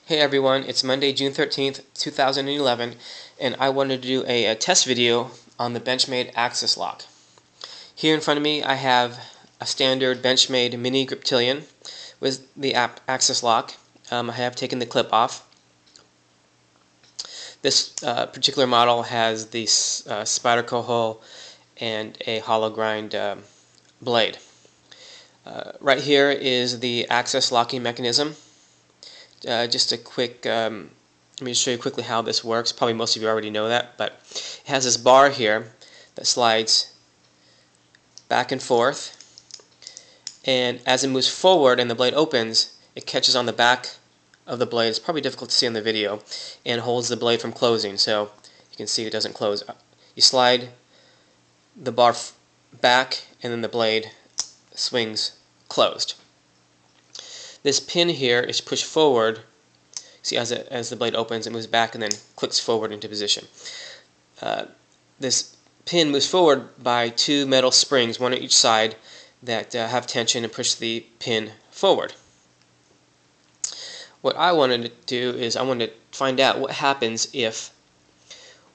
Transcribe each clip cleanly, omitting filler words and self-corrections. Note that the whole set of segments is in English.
Hey everyone, it's Monday, June 13th, 2011, and I wanted to do a test video on the Benchmade Axis lock. Here in front of me I have a standard Benchmade mini Griptilian with the Axis lock. I have taken the clip off. This particular model has the Spyderco hole and a hollow grind blade. Right here is the Axis locking mechanism. Just a quick, let me show you quickly how this works. Probably most of you already know that, but it has this bar here that slides back and forth, and as it moves forward and the blade opens, it catches on the back of the blade. It's probably difficult to see in the video, and holds the blade from closing, so you can see it doesn't close. You slide the bar back and then the blade swings closed. This pin here is pushed forward. See, as the blade opens, it moves back and then clicks forward into position. This pin moves forward by two metal springs, one on each side, that have tension and push the pin forward. What I wanted to do is I wanted to find out what happens if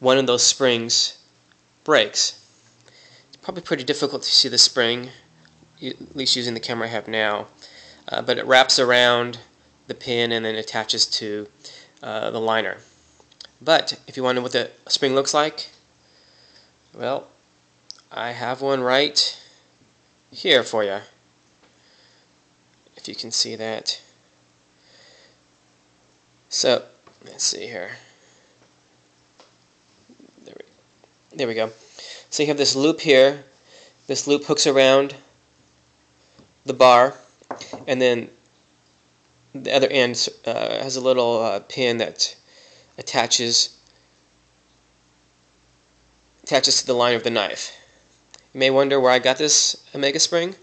one of those springs breaks. It's probably pretty difficult to see the spring, at least using the camera I have now. But it wraps around the pin and then attaches to the liner. But if you wonder what the spring looks like, well, I have one right here for you, if you can see that. So let's see here. There we go. So you have this loop here. This loop hooks around the bar, and then the other end has a little pin that attaches to the line of the knife. You may wonder where I got this Omega spring.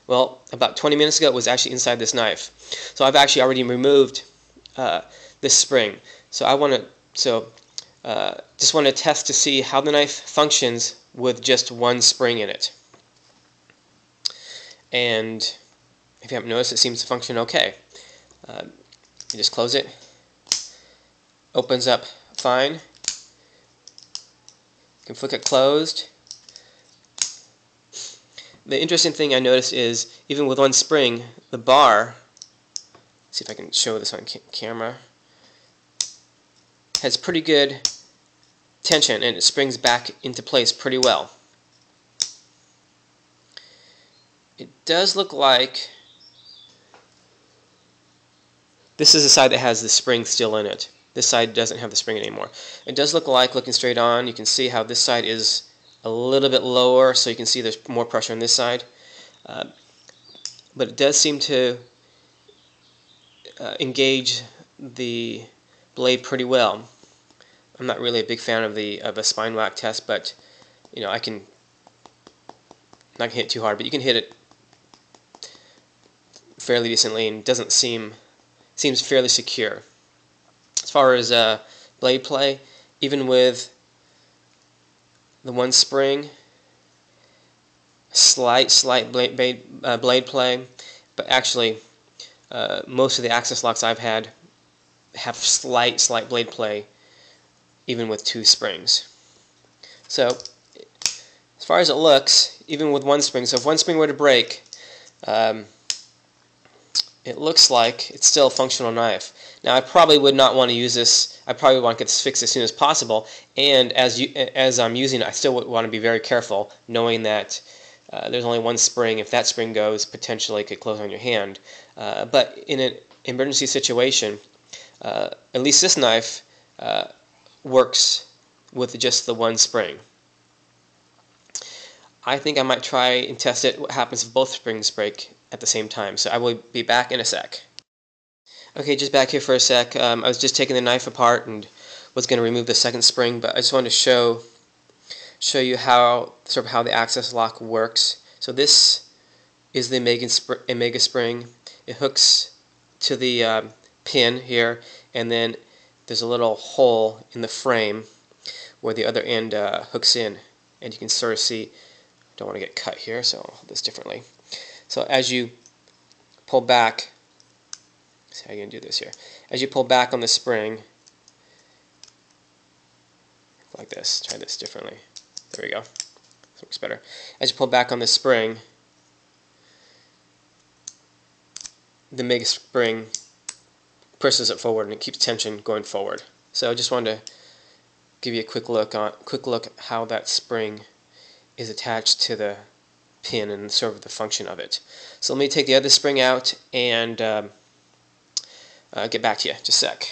Well, about 20 minutes ago it was actually inside this knife. So I've actually already removed this spring. So just want to test to see how the knife functions with just one spring in it. And if you haven't noticed, it seems to function okay. You just close it, opens up fine. You can flick it closed. The interesting thing I noticed is, even with one spring, the bar, see if I can show this on camera, has pretty good tension, and it springs back into place pretty well. It does look like this is the side that has the spring still in it. This side doesn't have the spring anymore. It does look like, looking straight on, you can see how this side is a little bit lower, so you can see there's more pressure on this side. But it does seem to engage the blade pretty well. I'm not really a big fan of a spine whack test, but you know, I can not hit it too hard, but you can hit it fairly decently, and doesn't seems fairly secure. As far as blade play, even with the one spring, slight blade play, but actually most of the Axis locks I've had have slight blade play even with two springs. So as far as it looks, even with one spring, so if one spring were to break, it looks like it's still a functional knife. Now, I probably would not want to use this. I probably want to get this fixed as soon as possible. And as I'm using it, I still would want to be very careful, knowing that there's only one spring. If that spring goes, potentially it could close on your hand. But in an emergency situation, at least this knife works with just the one spring. I think I might try and test it, what happens if both springs break at the same time. So I will be back in a sec. Okay, just back here for a sec. I was just taking the knife apart and was going to remove the second spring, but I just wanted to show you how the Axis lock works. So this is the Omega spring. It hooks to the pin here, and then there's a little hole in the frame where the other end hooks in, and you can sort of see. Don't want to get cut here, so I'll hold this differently. So as you pull back, see how you're going to do this here. As you pull back on the spring, like this, try this differently. There we go. This works better. As you pull back on the spring, the MIG spring presses it forward and it keeps tension going forward. So I just wanted to give you a quick look how that spring is attached to the pin and sort of the function of it. So let me take the other spring out and get back to you. Just a sec.